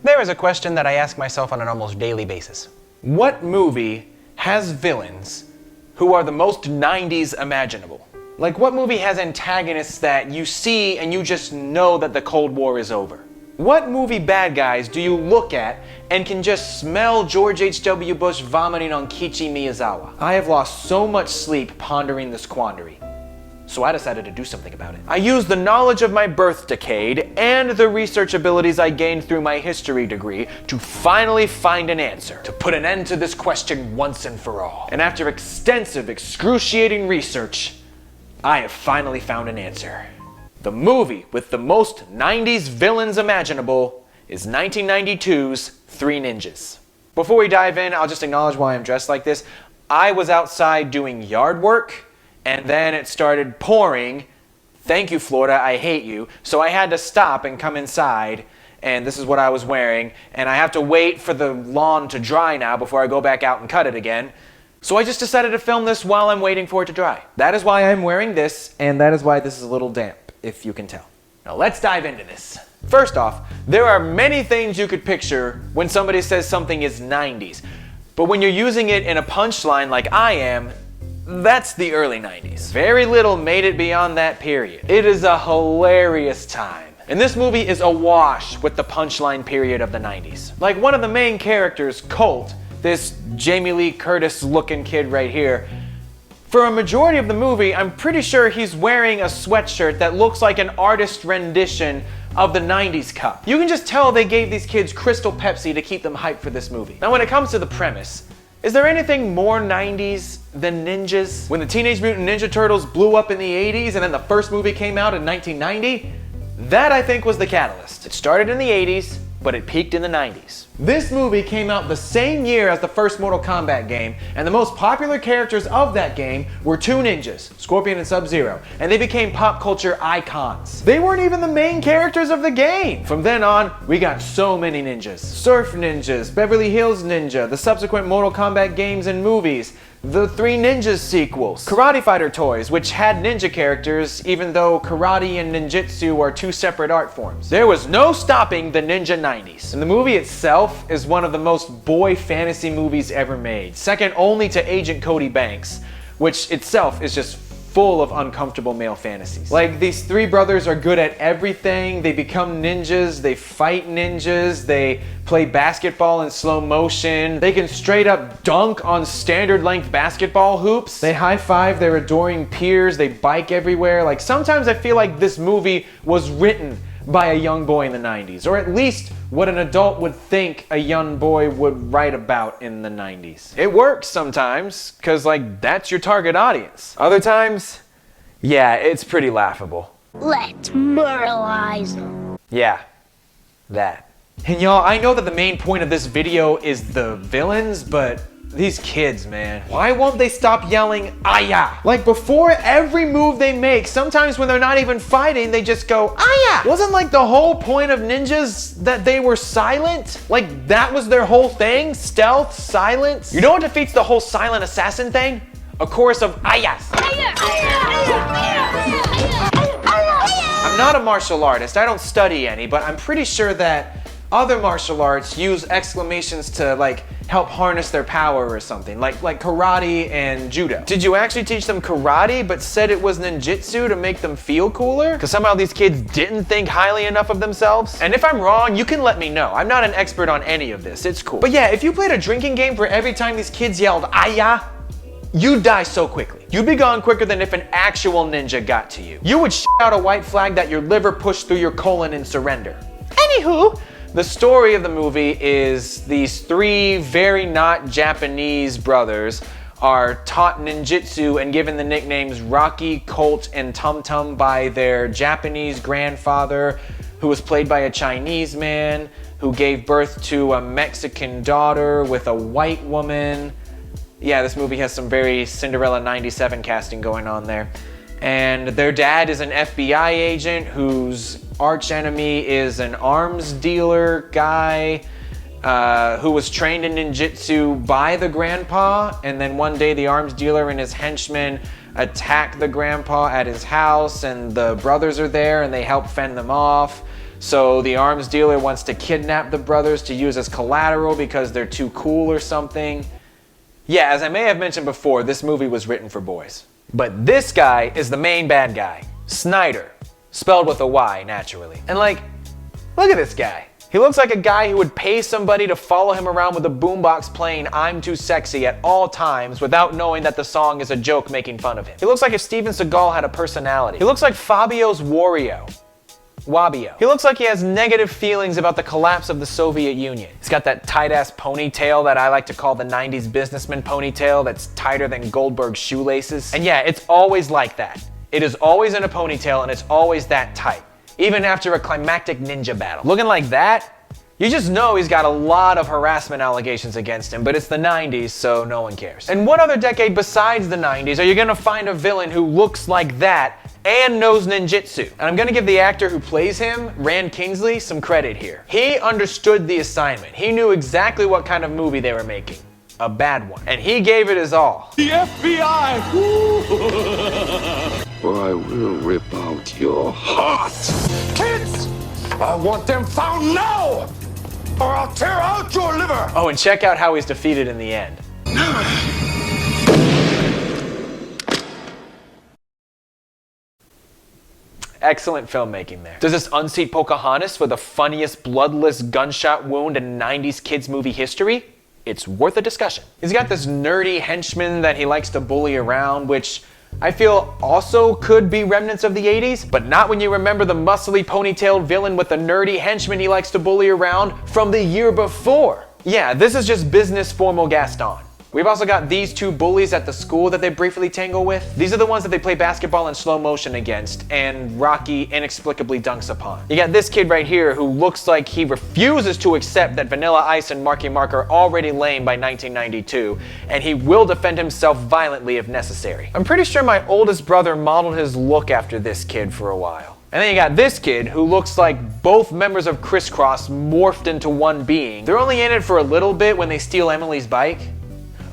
There is a question that I ask myself on an almost daily basis. What movie has villains who are the most 90s imaginable? Like, what movie has antagonists that you see and you just know that the Cold War is over? What movie bad guys do you look at and can just smell George H.W. Bush vomiting on Kiichi Miyazawa? I have lost so much sleep pondering this quandary, so I decided to do something about it. I used the knowledge of my birth decade and the research abilities I gained through my history degree to finally find an answer, to put an end to this question once and for all. And after extensive, excruciating research, I have finally found an answer. The movie with the most 90s villains imaginable is 1992's Three Ninjas. Before we dive in, I'll just acknowledge why I'm dressed like this. I was outside doing yard work, and then it started pouring. Thank you, Florida, I hate you. So I had to stop and come inside, and this is what I was wearing, and I have to wait for the lawn to dry now before I go back out and cut it again. So I just decided to film this while I'm waiting for it to dry. That is why I'm wearing this, and that is why this is a little damp, if you can tell. Now let's dive into this. First off, there are many things you could picture when somebody says something is 90s. But when you're using it in a punchline like I am, that's the early 90s. Very little made it beyond that period. It is a hilarious time. And this movie is awash with the punchline period of the 90s. Like one of the main characters, Colt, this Jamie Lee Curtis looking kid right here, for a majority of the movie, I'm pretty sure he's wearing a sweatshirt that looks like an artist rendition of the 90s Cup. You can just tell they gave these kids Crystal Pepsi to keep them hyped for this movie. Now when it comes to the premise, is there anything more 90s than ninjas? When the Teenage Mutant Ninja Turtles blew up in the 80s and then the first movie came out in 1990, that I think was the catalyst. It started in the 80s, but it peaked in the 90s. This movie came out the same year as the first Mortal Kombat game, and the most popular characters of that game were two ninjas, Scorpion and Sub-Zero, and they became pop culture icons. They weren't even the main characters of the game. From then on, we got so many ninjas. Surf Ninjas, Beverly Hills Ninja, the subsequent Mortal Kombat games and movies, the Three Ninjas sequels, Karate Fighter toys, which had ninja characters, even though karate and ninjutsu are two separate art forms. There was no stopping the Ninja 90s. And the movie itself is one of the most boy fantasy movies ever made, second only to Agent Cody Banks, which itself is just full of uncomfortable male fantasies. Like, these three brothers are good at everything. They become ninjas, they fight ninjas, they play basketball in slow motion, they can straight up dunk on standard length basketball hoops, they high five their adoring peers, they bike everywhere. Like, sometimes I feel like this movie was written by a young boy in the 90s, or at least what an adult would think a young boy would write about in the 90s. It works sometimes, cause like that's your target audience. Other times, yeah, it's pretty laughable. Let's moralize them. Yeah, that. And y'all, I know that the main point of this video is the villains, but these kids, man, why won't they stop yelling, "Aya"? Like before every move they make, sometimes when they're not even fighting, they just go, "Aya!" Wasn't like the whole point of ninjas that they were silent? Like that was their whole thing? Stealth, silence? You know what defeats the whole silent assassin thing? A chorus of "Ayas." I'm not a martial artist, I don't study any, but I'm pretty sure that other martial arts use exclamations to like help harness their power or something, like karate and judo. Did you actually teach them karate but said it was ninjutsu to make them feel cooler? Because somehow these kids didn't think highly enough of themselves? And if I'm wrong, you can let me know. I'm not an expert on any of this, it's cool. But yeah, if you played a drinking game for every time these kids yelled "Aya," you'd die so quickly. You'd be gone quicker than if an actual ninja got to you. You would out a white flag that your liver pushed through your colon in surrender. Anywho, the story of the movie is these three very not Japanese brothers are taught ninjutsu and given the nicknames Rocky, Colt, and Tum Tum by their Japanese grandfather, who was played by a Chinese man, who gave birth to a Mexican daughter with a white woman. Yeah, this movie has some very Cinderella 97 casting going on there. And their dad is an FBI agent whose arch enemy is an arms dealer guy who was trained in ninjutsu by the grandpa, and then one day the arms dealer and his henchmen attack the grandpa at his house, and the brothers are there and they help fend them off. So the arms dealer wants to kidnap the brothers to use as collateral because they're too cool or something. Yeah, as I may have mentioned before, this movie was written for boys. But this guy is the main bad guy, Snyder, spelled with a Y, naturally. And like, look at this guy. He looks like a guy who would pay somebody to follow him around with a boombox playing I'm Too Sexy at all times without knowing that the song is a joke making fun of him. He looks like if Steven Seagal had a personality. He looks like Fabio's Wario. Wabio. He looks like he has negative feelings about the collapse of the Soviet Union. He's got that tight-ass ponytail that I like to call the 90s businessman ponytail that's tighter than Goldberg's shoelaces. And yeah, it's always like that. It is always in a ponytail and it's always that tight. Even after a climactic ninja battle. Looking like that, you just know he's got a lot of harassment allegations against him, but it's the 90s, so no one cares. And what other decade besides the 90s are you gonna find a villain who looks like that and knows ninjutsu? And I'm gonna give the actor who plays him, Rand Kingsley, some credit here. He understood the assignment. He knew exactly what kind of movie they were making. A bad one. And he gave it his all. The FBI! I will rip out your heart. Kids! I want them found now! Or I'll tear out your liver! Oh, and check out how he's defeated in the end. Excellent filmmaking there. Does this unseat Pocahontas for the funniest bloodless gunshot wound in 90s kids movie history? It's worth a discussion. He's got this nerdy henchman that he likes to bully around, which I feel also could be remnants of the 80s, but not when you remember the muscly ponytailed villain with the nerdy henchman he likes to bully around from the year before. Yeah, this is just business formal Gaston. We've also got these two bullies at the school that they briefly tangle with. These are the ones that they play basketball in slow motion against, and Rocky inexplicably dunks upon. You got this kid right here who looks like he refuses to accept that Vanilla Ice and Marky Mark are already lame by 1992, and he will defend himself violently if necessary. I'm pretty sure my oldest brother modeled his look after this kid for a while. And then you got this kid who looks like both members of Criss Cross morphed into one being. They're only in it for a little bit when they steal Emily's bike.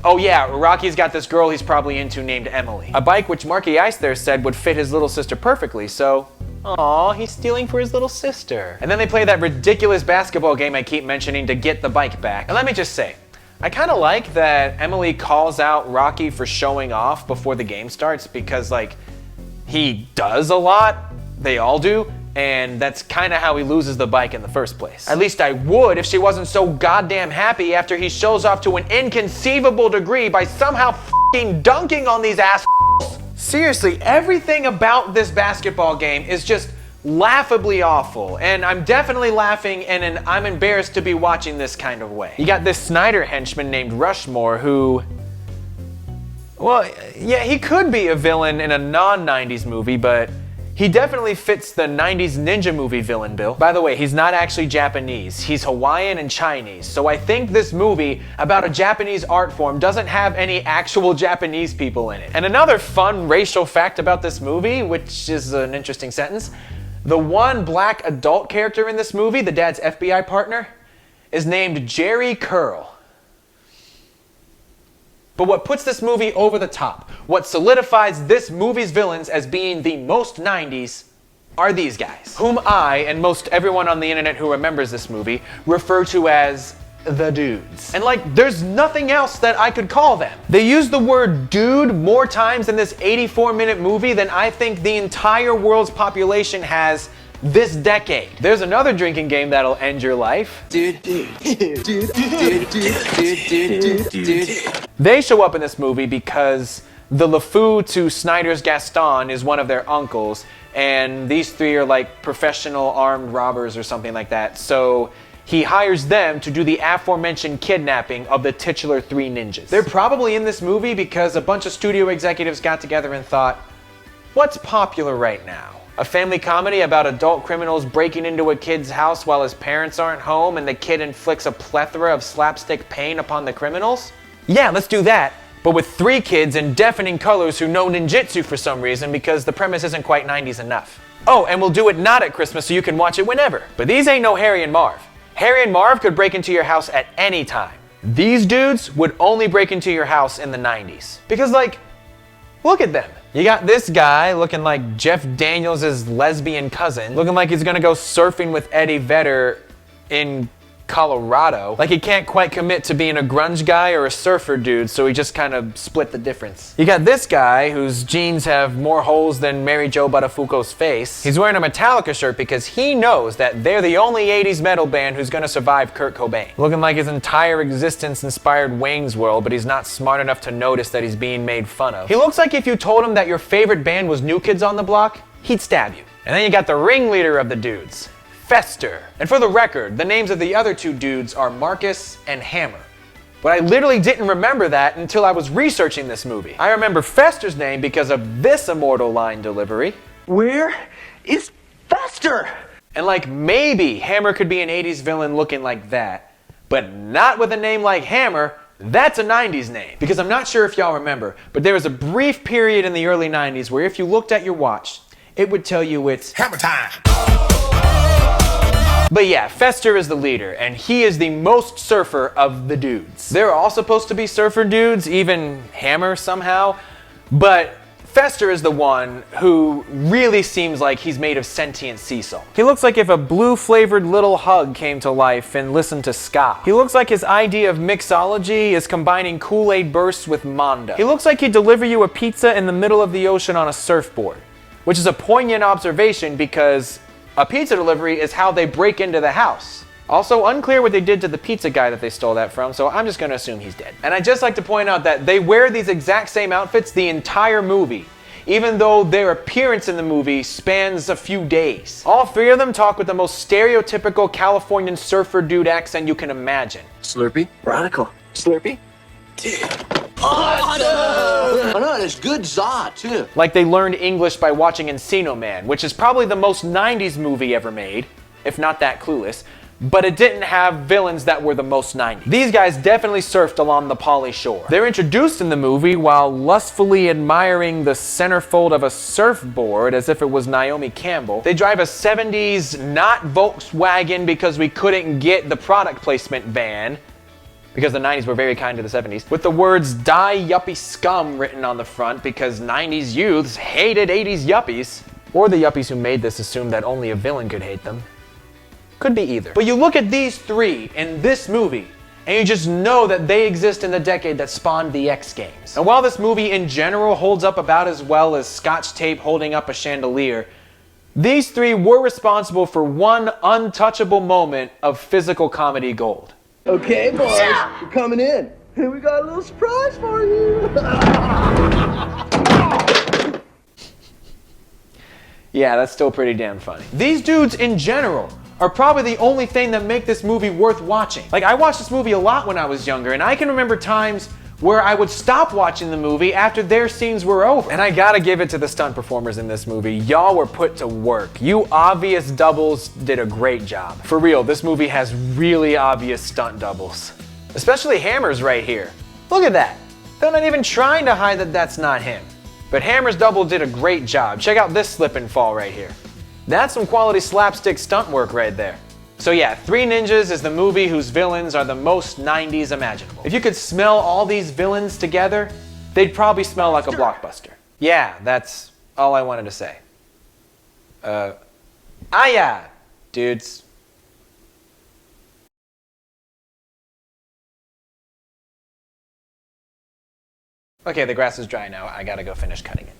Oh yeah, Rocky's got this girl he's probably into named Emily. A bike which Marky Ice there said would fit his little sister perfectly, so aw, he's stealing for his little sister. And then they play that ridiculous basketball game I keep mentioning to get the bike back. And let me just say, I kind of like that Emily calls out Rocky for showing off before the game starts because like, he does a lot, they all do, and that's kind of how he loses the bike in the first place. At least I would if she wasn't so goddamn happy after he shows off to an inconceivable degree by somehow f***ing dunking on these assholes. Seriously, everything about this basketball game is just laughably awful, and I'm definitely laughing and I'm embarrassed to be watching this kind of way. You got this Snyder henchman named Rushmore who, well, yeah, he could be a villain in a non-90s movie, but he definitely fits the 90s ninja movie villain bill. By the way, he's not actually Japanese. He's Hawaiian and Chinese. So I think this movie about a Japanese art form doesn't have any actual Japanese people in it. And another fun racial fact about this movie, which is an interesting sentence, the one black adult character in this movie, the dad's FBI partner, is named Jerry Curl. But what puts this movie over the top, what solidifies this movie's villains as being the most 90s, are these guys, whom I, and most everyone on the internet who remembers this movie, refer to as the dudes. And like, there's nothing else that I could call them. They use the word dude more times in this 84-minute movie than I think the entire world's population has this decade. There's another drinking game that'll end your life. They show up in this movie because the LeFou to Snyder's Gaston is one of their uncles, and these three are like professional armed robbers or something like that. So he hires them to do the aforementioned kidnapping of the titular three ninjas. They're probably in this movie because a bunch of studio executives got together and thought, what's popular right now? A family comedy about adult criminals breaking into a kid's house while his parents aren't home and the kid inflicts a plethora of slapstick pain upon the criminals? Yeah, let's do that, but with three kids in deafening colors who know ninjutsu for some reason because the premise isn't quite 90s enough. Oh, and we'll do it not at Christmas so you can watch it whenever. But these ain't no Harry and Marv. Harry and Marv could break into your house at any time. These dudes would only break into your house in the 90s. Because like, Look at them. You got this guy looking like Jeff Daniels' lesbian cousin, looking like he's gonna go surfing with Eddie Vedder in Colorado. Like he can't quite commit to being a grunge guy or a surfer dude, so he just kind of split the difference. You got this guy whose jeans have more holes than Mary Jo Buttafuoco's face. He's wearing a Metallica shirt because he knows that they're the only 80s metal band who's gonna survive Kurt Cobain. Looking like his entire existence inspired Wayne's World, but he's not smart enough to notice that he's being made fun of. He looks like if you told him that your favorite band was New Kids on the Block, he'd stab you. And then you got the ringleader of the dudes, Fester. And for the record, the names of the other two dudes are Marcus and Hammer. But I literally didn't remember that until I was researching this movie. I remember Fester's name because of this immortal line delivery. Where is Fester? And like maybe Hammer could be an 80s villain looking like that, but not with a name like Hammer. That's a 90s name. Because I'm not sure if y'all remember, but there was a brief period in the early 90s where if you looked at your watch, it would tell you it's Hammer time. But yeah, Fester is the leader, and he is the most surfer of the dudes. They're all supposed to be surfer dudes, even Hammer somehow, but Fester is the one who really seems like he's made of sentient sea salt. He looks like if a blue-flavored little hug came to life and listened to ska. He looks like his idea of mixology is combining Kool-Aid bursts with Mondo. He looks like he'd deliver you a pizza in the middle of the ocean on a surfboard, which is a poignant observation because a pizza delivery is how they break into the house. Also, unclear what they did to the pizza guy that they stole that from, so I'm just gonna assume he's dead. And I'd just like to point out that they wear these exact same outfits the entire movie, even though their appearance in the movie spans a few days. All three of them talk with the most stereotypical Californian surfer dude accent you can imagine. Slurpee? Radical. Slurpee? Awesome! Oh no, and it's good za too. Like they learned English by watching Encino Man, which is probably the most 90s movie ever made, if not that Clueless, but it didn't have villains that were the most 90s. These guys definitely surfed along the Pauly shore. They're introduced in the movie while lustfully admiring the centerfold of a surfboard as if it was Naomi Campbell. They drive a 70s not Volkswagen because we couldn't get the product placement van, because the 90s were very kind to the 70s, with the words "Die Yuppie Scum" written on the front because 90s youths hated 80s yuppies. Or the yuppies who made this assumed that only a villain could hate them. Could be either. But you look at these three in this movie, and you just know that they exist in the decade that spawned the X Games. And while this movie in general holds up about as well as Scotch tape holding up a chandelier, these three were responsible for one untouchable moment of physical comedy gold. Okay, boys, we're coming in. Here we got a little surprise for you. Yeah, that's still pretty damn funny. These dudes in general are probably the only thing that make this movie worth watching. Like, I watched this movie a lot when I was younger, and I can remember times where I would stop watching the movie after their scenes were over. And I gotta give it to the stunt performers in this movie. Y'all were put to work. You obvious doubles did a great job. For real, this movie has really obvious stunt doubles. Especially Hammer's right here. Look at that. They're not even trying to hide that that's not him. But Hammer's double did a great job. Check out this slip and fall right here. That's some quality slapstick stunt work right there. So yeah, Three Ninjas is the movie whose villains are the most 90s imaginable. If you could smell all these villains together, they'd probably smell like a blockbuster. Yeah, that's all I wanted to say. Yeah, dudes. Okay, the grass is dry now. I gotta go finish cutting it.